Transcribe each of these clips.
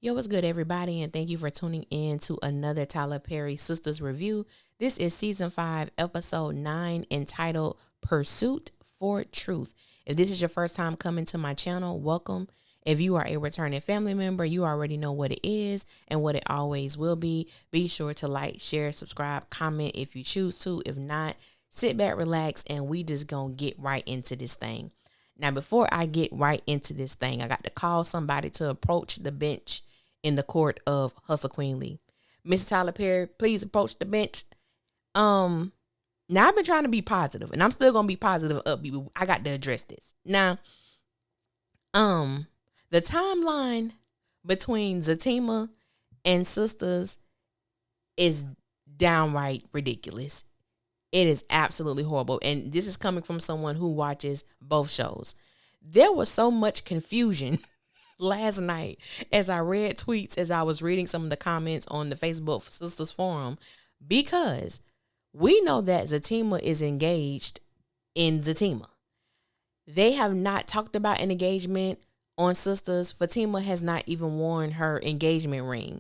Yo, what's good, everybody? And thank you for tuning in to another Tyler Perry Sisters review. This is season 5, episode 9, entitled Pursuit for Truth. If this is your first time coming to my channel, welcome. If you are a returning family member, you already know what it is and what it always will be. Be sure to like, share, subscribe, comment if you choose to. If not, sit back, relax, and we just gonna get right into this thing. Now, before I get right into this thing, I got to call somebody to approach the bench in the court of Hustle Queen Lee. Mr. Tyler Perry, please approach the bench. Now I've been trying to be positive, and I'm still gonna be positive and upbeat, but I got to address this. Now, the timeline between Fatima and SISTAS is downright ridiculous. It is absolutely horrible. And this is coming from someone who watches both shows. There was so much confusion last night as I read tweets, as I was reading some of the comments on the Facebook SISTAS forum, because we know that Fatima is engaged in Fatima. They have not talked about an engagement on SISTAS. Fatima has not even worn her engagement ring.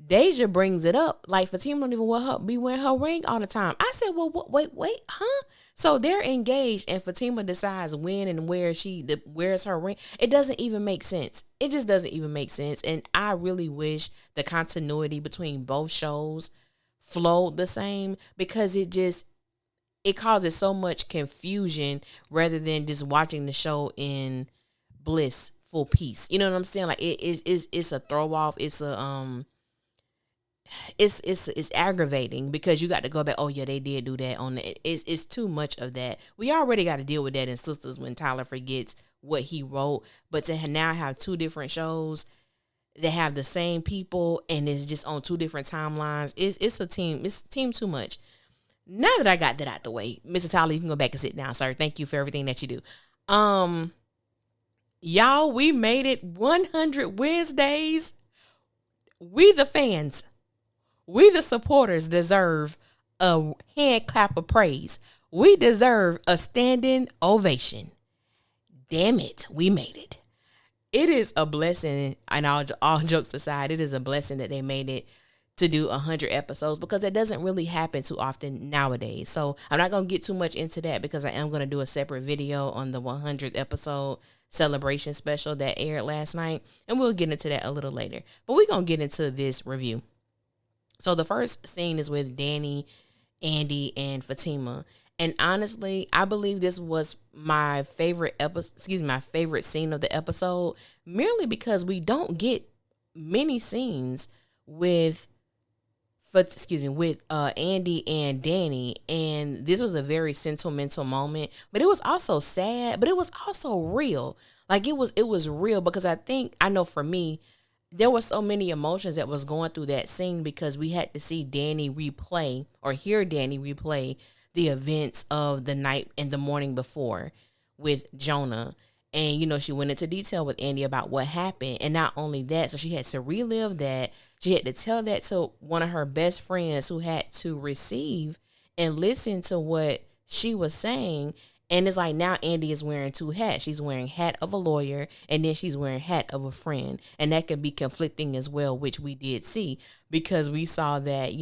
Deja brings it up like Fatima don't even be wearing her ring all the time. I said, well, wait, huh? So they're engaged, and Fatima decides when and where she wears her ring. It doesn't even make sense. It just doesn't even make sense. And I really wish the continuity between both shows flowed the same, because it causes so much confusion rather than just watching the show in blissful peace. You know what I'm saying? Like it's a throw off. It's a it's aggravating, because you got to go back. Oh yeah, they did do that on the. It's too much of that. We already got to deal with that in SISTAS when Tyler forgets what he wrote. But to now have two different shows that have the same people and it's just on two different timelines, it's a team. It's team too much. Now that I got that out the way, Mr. Tyler, you can go back and sit down, sir. Thank you for everything that you do. Y'all, we made it 100 Wednesdays. We the fans, we the supporters deserve a hand clap of praise. We deserve a standing ovation. Damn it, we made it. It is a blessing, and all jokes aside, it is a blessing that they made it to do 100 episodes, because it doesn't really happen too often nowadays. So I'm not going to get too much into that, because I am going to do a separate video on the 100th episode celebration special that aired last night, and we'll get into that a little later. But we're going to get into this review. So the first scene is with Danni, Andi, and Fatima. And honestly, I believe this was my favorite my favorite scene of the episode, merely because we don't get many scenes with Andi and Danni, and this was a very sentimental moment, but it was also sad, but it was also real. Like it was real, because I know for me, there were so many emotions that was going through that scene, because we had to see Danni replay, or hear Danni replay, the events of the night and the morning before with Jonah. And, she went into detail with Andi about what happened. And not only that, so she had to relive that. She had to tell that to one of her best friends, who had to receive and listen to what she was saying. And it's like, now Andi is wearing two hats. She's wearing hat of a lawyer, and then she's wearing hat of a friend. And that can be conflicting as well, which we did see, because we saw that,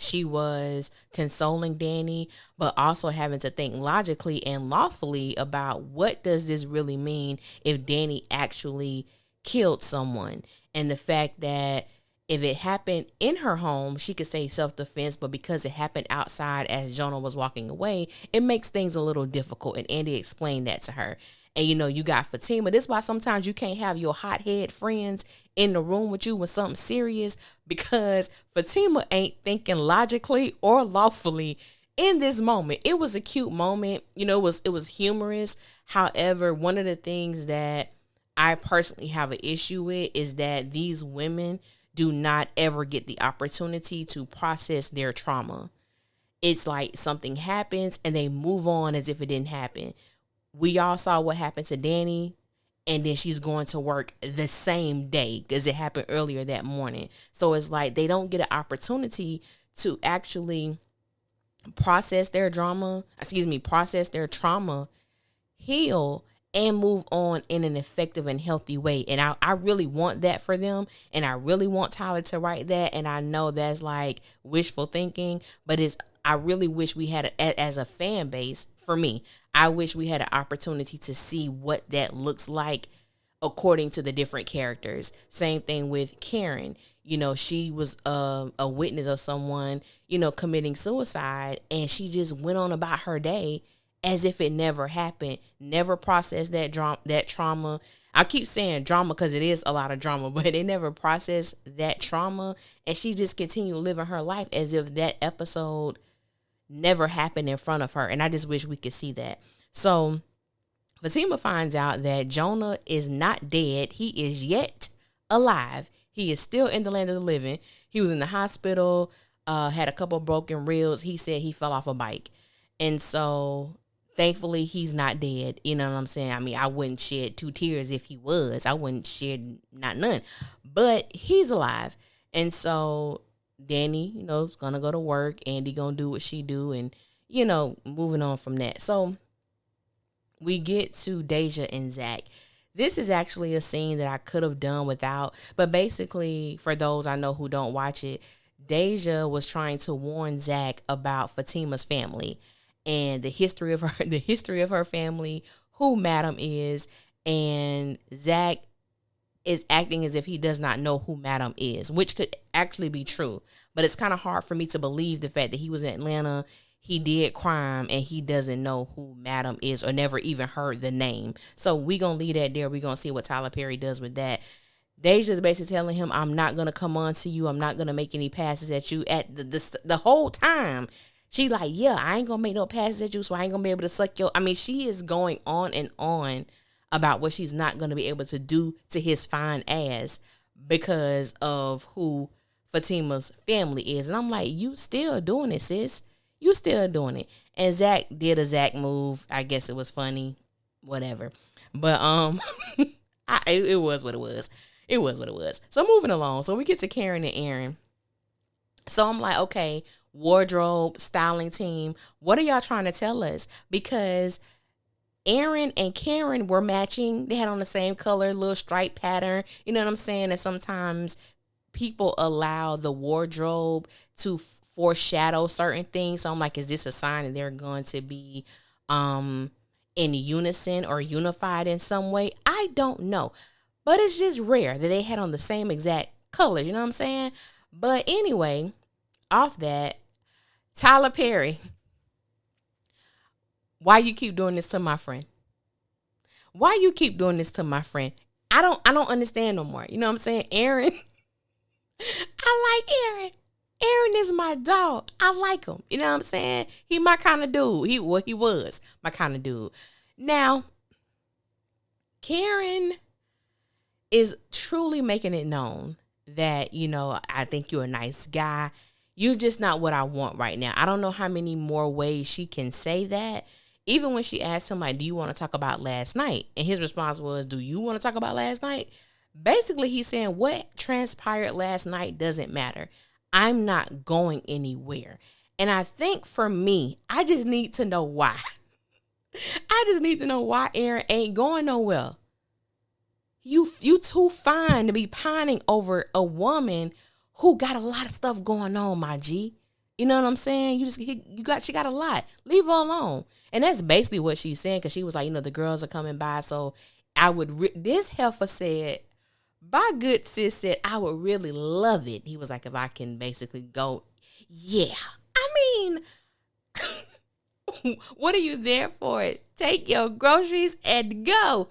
she was consoling Danni, but also having to think logically and lawfully about, what does this really mean if Danni actually killed someone? And the fact that if it happened in her home, she could say self-defense, but because it happened outside as Jonah was walking away, it makes things a little difficult. And Andi explained that to her. And, you got Fatima. This is why sometimes you can't have your hothead friends in the room with you with something serious, because Fatima ain't thinking logically or lawfully in this moment. It was a cute moment. It was humorous. However, one of the things that I personally have an issue with is that these women do not ever get the opportunity to process their trauma. It's like something happens and they move on as if it didn't happen. We all saw what happened to Danni, and then she's going to work the same day because it happened earlier that morning. So it's like they don't get an opportunity to actually process their trauma, heal, and move on in an effective and healthy way. And I really want that for them. And I really want Tyler to write that. And I know that's like wishful thinking, but I really wish we had, as a fan base, for me, I wish we had an opportunity to see what that looks like according to the different characters. Same thing with Karen. She was a witness of someone, committing suicide, and she just went on about her day as if it never happened, never processed that trauma. I keep saying drama because it is a lot of drama, but they never processed that trauma, and she just continued living her life as if that episode never happened in front of her. And I just wish we could see that. So Fatima finds out that Jonah is not dead. He is yet alive. He is still in the land of the living. He was in the hospital, had a couple broken ribs. He said he fell off a bike. And so thankfully he's not dead. You know what I'm saying? I mean, I wouldn't shed 2 tears if he was. I wouldn't shed not none. But he's alive. And so Danni, is going to go to work. Andi going to do what she do. And, moving on from that. So we get to Deja and Zach. This is actually a scene that I could have done without. But basically, for those I know who don't watch it, Deja was trying to warn Zach about Fatima's family and the history of her family, who Madam is, and Zach is acting as if he does not know who Madam is, which could actually be true. But it's kind of hard for me to believe the fact that he was in Atlanta, he did crime, and he doesn't know who Madam is or never even heard the name. So we going to leave that there. We're going to see what Tyler Perry does with that. Deja's basically telling him, I'm not going to come on to you. I'm not going to make any passes at you. At the whole time, she like, yeah, I ain't going to make no passes at you, so I ain't going to be able to suck your... I mean, she is going on and on about what she's not going to be able to do to his fine ass because of who Fatima's family is. And I'm like, you still doing it, sis. You still doing it. And Zach did a Zach move. I guess it was funny. Whatever. But it was what it was. It was what it was. So moving along. So we get to Karen and Aaron. So I'm like, okay, wardrobe, styling team, what are y'all trying to tell us? Because Aaron and Karen were matching. They had on the same color, little stripe pattern. You know what I'm saying? And sometimes people allow the wardrobe to foreshadow certain things. So I'm like, is this a sign that they're going to be in unison or unified in some way? I don't know. But it's just rare that they had on the same exact colors. You know what I'm saying? But anyway, off that, Tyler Perry, why you keep doing this to my friend? Why you keep doing this to my friend? I don't understand no more. You know what I'm saying? Aaron, I like Aaron. Aaron is my dog. I like him. You know what I'm saying? He my kind of dude. He was my kind of dude. Now, Karen is truly making it known that, I think you're a nice guy. You're just not what I want right now. I don't know how many more ways she can say that. Even when she asked him, like, do you want to talk about last night? And his response was, do you want to talk about last night? Basically, he's saying what transpired last night doesn't matter. I'm not going anywhere. And I think for me, I just need to know why. I just need to know why Aaron ain't going nowhere. You too fine to be pining over a woman who got a lot of stuff going on, my G. You know what I'm saying? She got a lot. Leave her alone. And that's basically what she's saying, because she was like, the girls are coming by. So this heifer said, my good sis said, I would really love it. He was like, if I can basically go, yeah. I mean, what are you there for? Take your groceries and go.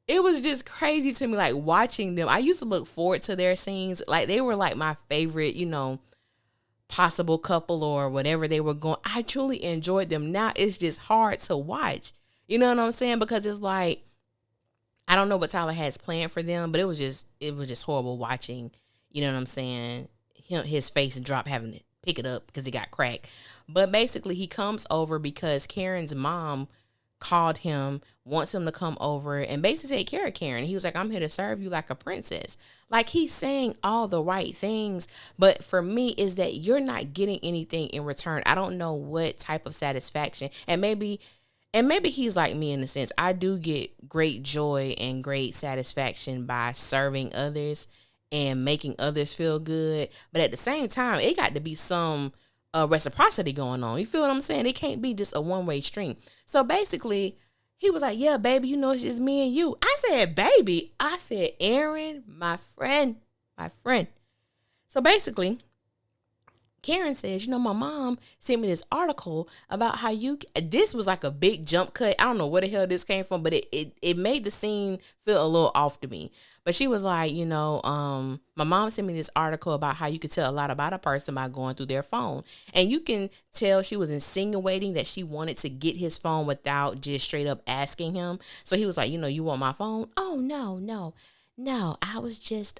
It was just crazy to me, like, watching them. I used to look forward to their scenes. Like, they were like my favorite, possible couple or whatever they were going. I truly enjoyed them. Now it's just hard to watch. You know what I'm saying? Because it's like, I don't know what Tyler has planned for them, but it was just horrible watching, you know what I'm saying, his face drop, having to pick it up because it got cracked. But basically he comes over because Karen's mom called him, wants him to come over and basically take care of Karen. He was like, I'm here to serve you like a princess. Like, he's saying all the right things, but for me is that you're not getting anything in return. I don't know what type of satisfaction, and maybe And maybe he's like me in a sense. I do get great joy and great satisfaction by serving others and making others feel good. But at the same time, it got to be some reciprocity going on. You feel what I'm saying? It can't be just a one-way stream. So basically, he was like, yeah, baby, you know, it's just me and you. I said, baby. I said, Aaron, my friend. So basically, Karen says, you know, my mom sent me this article about how this was like a big jump cut. I don't know where the hell this came from, but it made the scene feel a little off to me. But she was like, you know, my mom sent me this article about how you could tell a lot about a person by going through their phone. And you can tell she was insinuating that she wanted to get his phone without just straight up asking him. So he was like, you know, you want my phone? Oh, no. I was just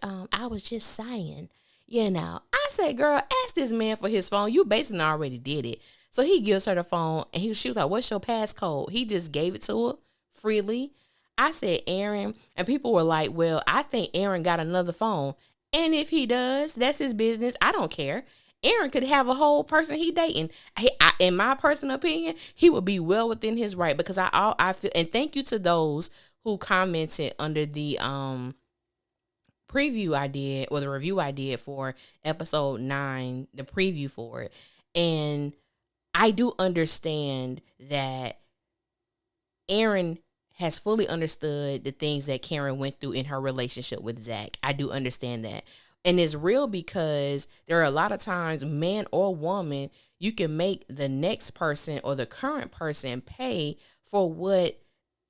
saying. You know, I said, girl, ask this man for his phone. You basically already did it. So he gives her the phone and she was like, what's your passcode? He just gave it to her freely. I said, Aaron, and people were like, well, I think Aaron got another phone. And if he does, that's his business. I don't care. Aaron could have a whole person he dating. In my personal opinion, he would be well within his right because I feel, and thank you to those who commented under the, preview I did, or the review I did for episode 9, the preview for it. And I do understand that Aaron has fully understood the things that Karen went through in her relationship with Zach. I do understand that. And it's real because there are a lot of times, man or woman, you can make the next person or the current person pay for what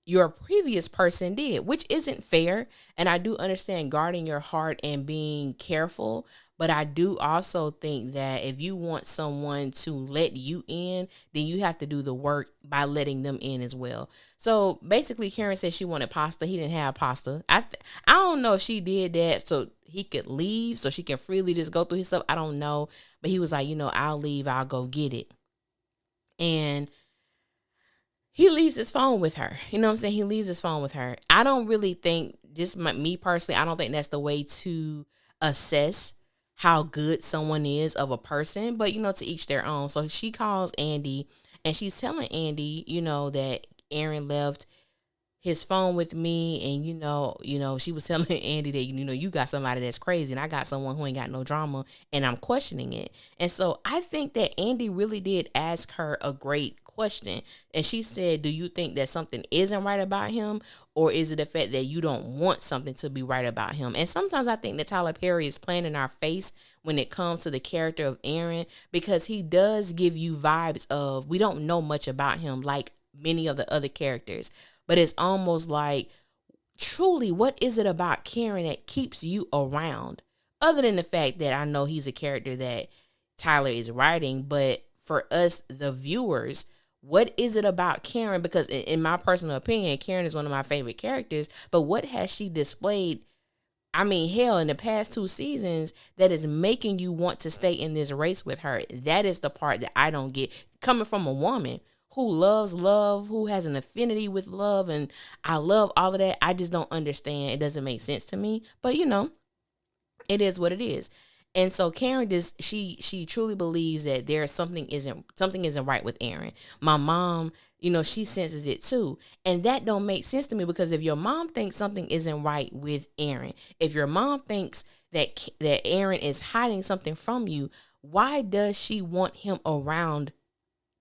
your previous person did, which isn't fair. And I do understand guarding your heart and being careful. But I do also think that if you want someone to let you in, then you have to do the work by letting them in as well. So basically, Karen said she wanted pasta. He didn't have pasta. I don't know if she did that so he could leave, so she can freely just go through his stuff. I don't know. But he was like, you know, I'll leave. I'll go get it. And he leaves his phone with her. You know what I'm saying? He leaves his phone with her. I don't really think, just me personally, I don't think that's the way to assess how good someone is of a person. But, you know, to each their own. So she calls Andi and she's telling Andi, you know, that Aaron left his phone with me. And, you know, she was telling Andi that, you know, you got somebody that's crazy and I got someone who ain't got no drama and I'm questioning it. And so I think that Andi really did ask her a great question. And she said, do you think that something isn't right about him, or is it the fact that you don't want something to be right about him? And sometimes I think that Tyler Perry is playing in our face when it comes to the character of Aaron, because he does give you vibes of, we don't know much about him like many of the other characters, but it's almost like, truly, what is it about Karen that keeps you around? Other than the fact that I know he's a character that Tyler is writing, but for us, the viewers, what is it about Karen? Because in my personal opinion, Karen is one of my favorite characters, but what has she displayed? I mean, hell, in the past 2 seasons that is making you want to stay in this race with her. That is the part that I don't get, coming from a woman who loves love, who has an affinity with love. And I love all of that. I just don't understand. It doesn't make sense to me, but you know, it is what it is. And so Karen she truly believes that something isn't right with Aaron. My mom, you know, she senses it too. And that don't make sense to me, because if your mom thinks something isn't right with Aaron, if your mom thinks that Aaron is hiding something from you, why does she want him around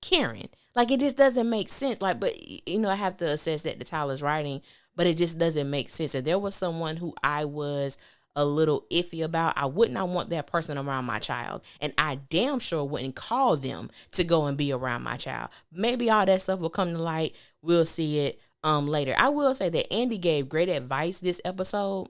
Karen? Like, it just doesn't make sense. Like, but you know, I have to assess that the Tyler's writing, but it just doesn't make sense. If there was someone who I was a little iffy about, I would not want that person around my child. And I damn sure wouldn't call them to go and be around my child. Maybe all that stuff will come to light. We'll see it later. I will say that Andi gave great advice this episode.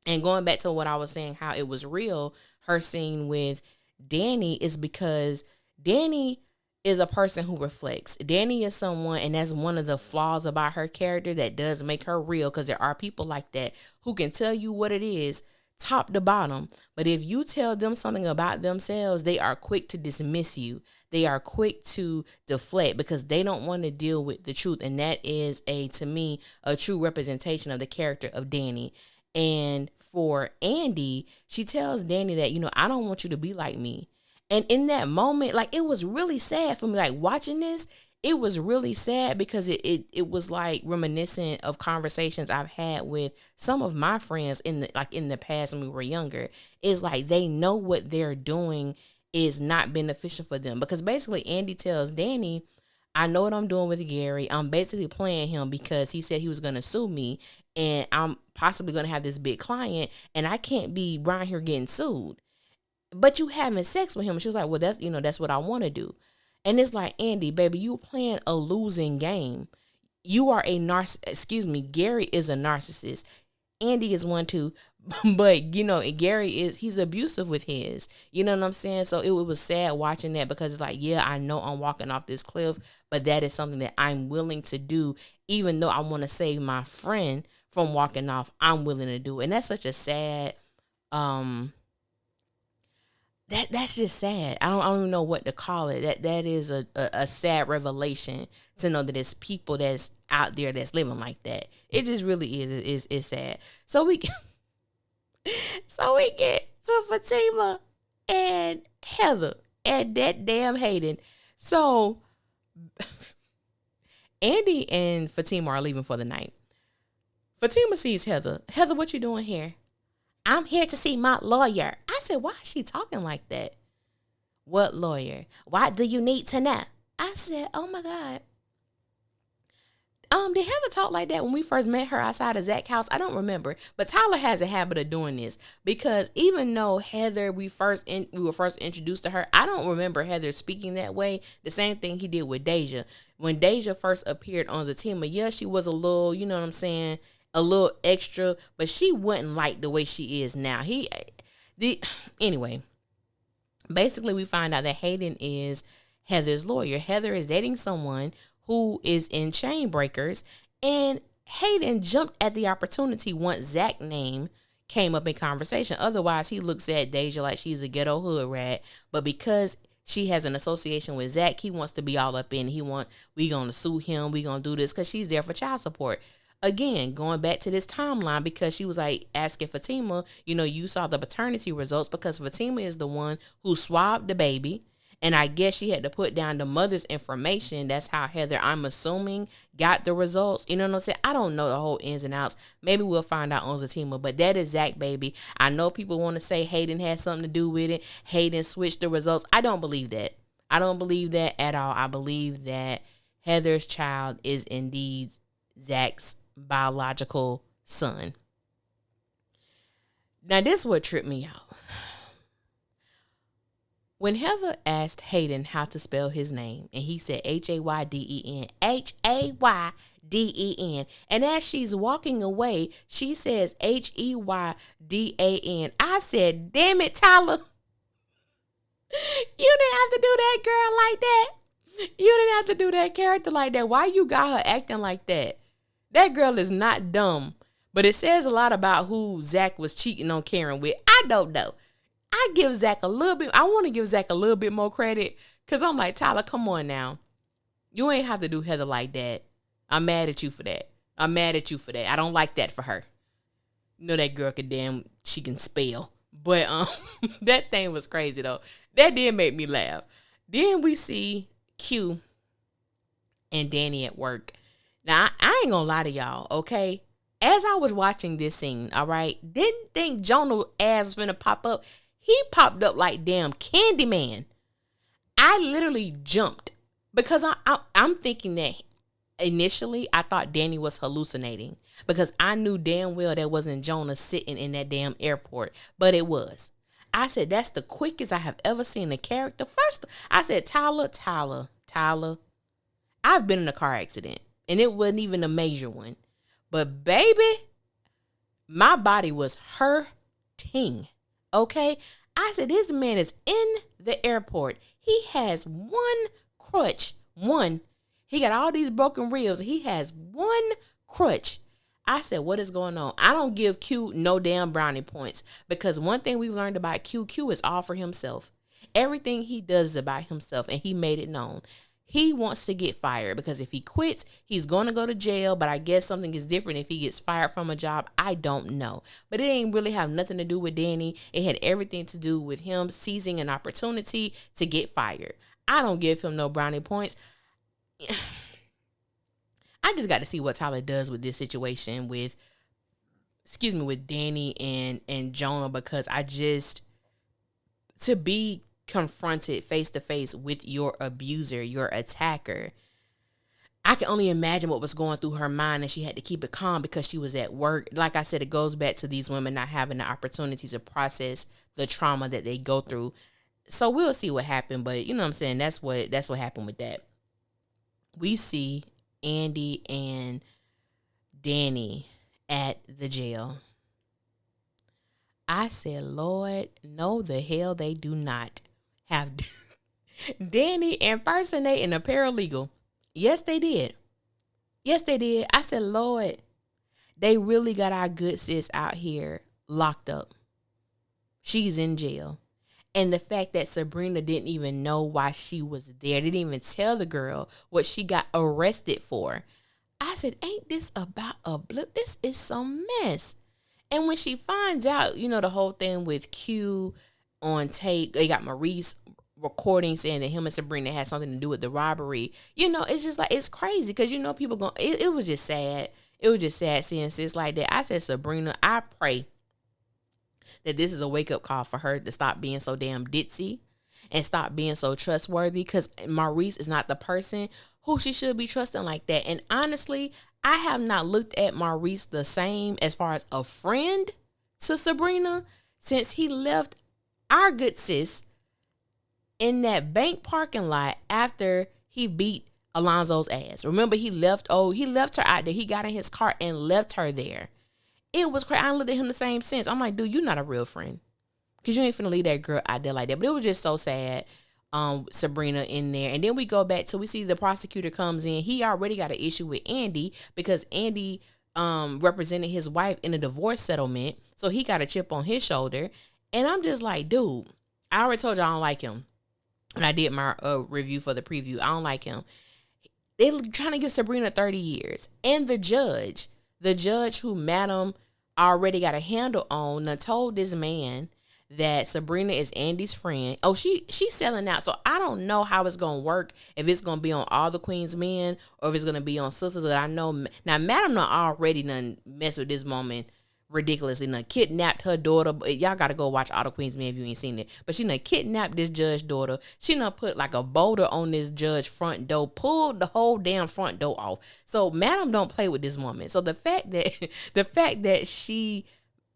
And going back to what I was saying, how it was real, her scene with Danni is because Danni is a person who reflects. Danni is someone, and that's one of the flaws about her character that does make her real, because there are people like that who can tell you what it is, top to bottom. But if you tell them something about themselves, they are quick to dismiss you. They are quick to deflect because they don't want to deal with the truth. And that is, to me, a true representation of the character of Danni. And for Andi, she tells Danni that, you know, I don't want you to be like me. And in that moment, like, it was really sad for me. Like, watching this, it was really sad because it was like reminiscent of conversations I've had with some of my friends in the past when we were younger. It's like they know what they're doing is not beneficial for them, because basically Andi tells Danni, I know what I'm doing with Gary. I'm basically playing him because he said he was going to sue me, and I'm possibly going to have this big client, and I can't be around here getting sued. But you having sex with him. She was like, well, that's what I want to do. And it's like, Andi, baby, you playing a losing game. You are a Gary is a narcissist. Andi is one too. But, Gary he's abusive with his. You know what I'm saying? So it was sad watching that, because it's like, yeah, I know I'm walking off this cliff, but that is something that I'm willing to do. Even though I want to save my friend from walking off, I'm willing to do it. And that's such a sad, that's just sad. I don't even know what to call it. That is a sad revelation to know that there's people that's out there that's living like that. It just really is. It's sad. So we get to Fatima and Heather and that damn Hayden. So Andi and Fatima are leaving for the night. Fatima sees Heather. Heather, what you doing here? I'm here to see my lawyer. I said, why is she talking like that? What lawyer? Why do you need to know? I said, oh my God. Did Heather talk like that when we first met her outside of Zach's house? I don't remember. But Tyler has a habit of doing this, because even though Heather, we were first introduced to her, I don't remember Heather speaking that way. The same thing he did with Deja. When Deja first appeared on Fatima, yeah, she was a little, you know what I'm saying, a little extra, but she wasn't like the way she is now. Anyway, basically we find out that Hayden is Heather's lawyer. Heather is dating someone who is in chain breakers, and Hayden jumped at the opportunity once Zach's name came up in conversation. Otherwise, he looks at Deja like she's a ghetto hood rat, but because she has an association with Zach, he wants to be all up in. We gonna sue him, we gonna do this, because she's there for child support. Again, going back to this timeline, because she was like asking Fatima, you saw the paternity results, because Fatima is the one who swabbed the baby. And I guess she had to put down the mother's information. That's how Heather, I'm assuming, got the results. You know what I'm saying? I don't know the whole ins and outs. Maybe we'll find out on Fatima, but that is Zach, baby. I know people want to say Hayden had something to do with it. Hayden switched the results. I don't believe that. I don't believe that at all. I believe that Heather's child is indeed Zach's biological son. Now, this is what tripped me out. When Heather asked Hayden how to spell his name, and he said Hayden, Hayden, and as she's walking away, she says Heydan. I said, damn it, Tyler. You didn't have to do that girl like that. You didn't have to do that character like that. Why you got her acting like that? That girl is not dumb, but it says a lot about who Zach was cheating on Karen with. I don't know. I want to give Zach a little bit more credit, because I'm like, Tyler, come on now. You ain't have to do Heather like that. I'm mad at you for that. I don't like that for her. That girl she can spell. But that thing was crazy though. That did make me laugh. Then we see Q and Danni at work. Now, I ain't gonna lie to y'all, okay? As I was watching this scene, all right, didn't think Jonah ass was finna pop up. He popped up like damn Candyman. I literally jumped, because I'm thinking that initially I thought Danni was hallucinating, because I knew damn well that wasn't Jonah sitting in that damn airport, but it was. I said, that's the quickest I have ever seen a character. First, I said, Tyler. I've been in a car accident, and it wasn't even a major one. But baby, my body was hurting. Okay? I said, this man is in the airport. He has one crutch. One. He got all these broken ribs. He has one crutch. I said, what is going on? I don't give Q no damn brownie points, because one thing we've learned about Q is all for himself. Everything he does is about himself, and he made it known. He wants to get fired, because if he quits, he's going to go to jail. But I guess something is different if he gets fired from a job. I don't know. But it ain't really have nothing to do with Danni. It had everything to do with him seizing an opportunity to get fired. I don't give him no brownie points. I just got to see what Tyler does with this situation with Danni and Jonah, because I just, to be confronted face to face with your abuser, your attacker, I can only imagine what was going through her mind, and she had to keep it calm because she was at work. Like I said, it goes back to these women not having the opportunity to process the trauma that they go through. So we'll see what happened, but you know what I'm saying? That's what happened with that. We see Andi and Danni at the jail. I said, Lord, no, the hell they do not have Danni impersonating a paralegal. Yes, they did. I said, Lord, they really got our good sis out here locked up. She's in jail. And the fact that Sabrina didn't even know why she was there, didn't even tell the girl what she got arrested for. I said, ain't this about a blip? This is some mess. And when she finds out, the whole thing with Q on tape, they got Maurice recording saying that him and Sabrina had something to do with the robbery. It's just like, it's crazy because, people going, it was just sad. It was just sad seeing sis like that. I said, Sabrina, I pray that this is a wake-up call for her to stop being so damn ditzy and stop being so trustworthy, because Maurice is not the person who she should be trusting like that. And honestly, I have not looked at Maurice the same as far as a friend to Sabrina since he left our good sis in that bank parking lot after he beat Alonzo's ass. Remember, he left her out there. He got in his car and left her there. It was crazy. I looked at him the same sense. I'm like, dude, you're not a real friend, because you ain't finna leave that girl out there like that. But it was just so sad, Sabrina in there. And then we go back to, we see the prosecutor comes in. He already got an issue with Andi because Andi represented his wife in a divorce settlement. So he got a chip on his shoulder. And I'm just like, dude, I already told you I don't like him. When I did my review for the preview, I don't like him. They're trying to give Sabrina 30 years. And the judge who Madam already got a handle on, told this man that Sabrina is Andi's friend. Oh, she's selling out. So I don't know how it's going to work, if it's going to be on All the Queen's Men or if it's going to be on Sisters. But I know now Madam already done mess with this woman ridiculously. Kidnapped her daughter. Y'all got to go watch All the Queen's Men if you ain't seen it. But she kidnapped this judge's daughter. She put like a boulder on this judge's front door, pulled the whole damn front door off. So Madam don't play with this woman. So the fact that she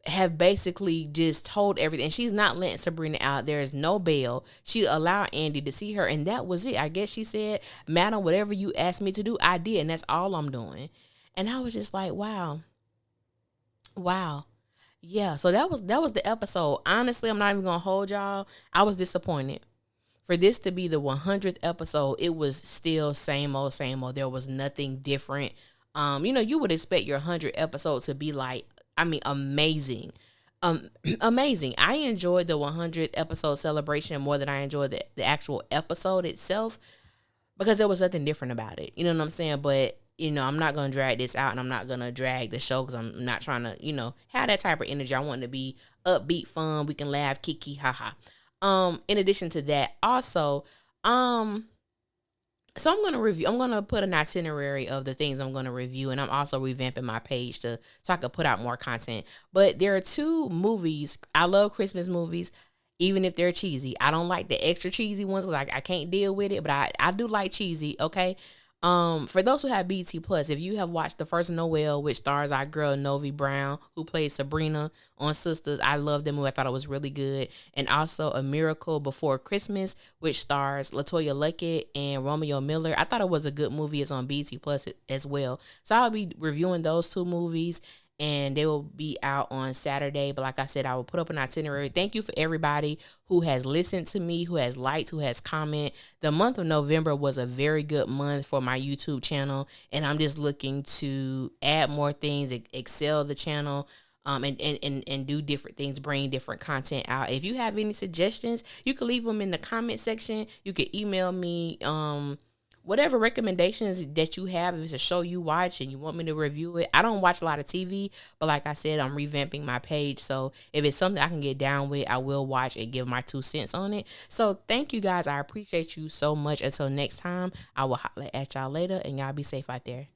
have basically just told everything, she's not letting Sabrina out. There is no bail. She allowed Andi to see her, and that was it. I guess she said, Madam, whatever you asked me to do, I did, and that's all I'm doing. And I was just like, wow. Yeah, so that was the episode. Honestly, I'm not even gonna hold y'all. I was disappointed. For this to be the 100th episode, it was still same old. There was nothing different. You would expect your 100th episode to be like, amazing. Amazing. I enjoyed the 100th episode celebration more than I enjoyed the actual episode itself, because there was nothing different about it. You know what I'm saying? But I'm not going to drag this out, and I'm not going to drag the show, because I'm not trying to, have that type of energy. I want it to be upbeat, fun. We can laugh, kiki, haha. In addition to that, also, so I'm going to put an itinerary of the things I'm going to review, and I'm also revamping my page so I can put out more content. But there are 2 movies. I love Christmas movies, even if they're cheesy. I don't like the extra cheesy ones because I can't deal with it, but I do like cheesy, okay? For those who have BT Plus, if you have watched The First Noel, which stars our girl Novi Brown, who plays Sabrina on Sisters, I love that movie. I thought it was really good. And also A Miracle Before Christmas, which stars LaToya Luckett and Romeo Miller. I thought it was a good movie. It's on BT Plus as well. So I'll be reviewing those 2 movies, and they will be out on Saturday. But like I said, I will put up an itinerary. Thank you for everybody who has listened to me, who has liked, who has commented. The month of November was a very good month for my YouTube channel, and I'm just looking to add more things, excel the channel, and do different things, bring different content out. If you have any suggestions, you can leave them in the comment section. You can email me whatever recommendations that you have, if it's a show you watch and you want me to review it. I don't watch a lot of TV, but like I said, I'm revamping my page. So if it's something I can get down with, I will watch and give my 2 cents on it. So thank you guys. I appreciate you so much. Until next time, I will holler at y'all later, and y'all be safe out there.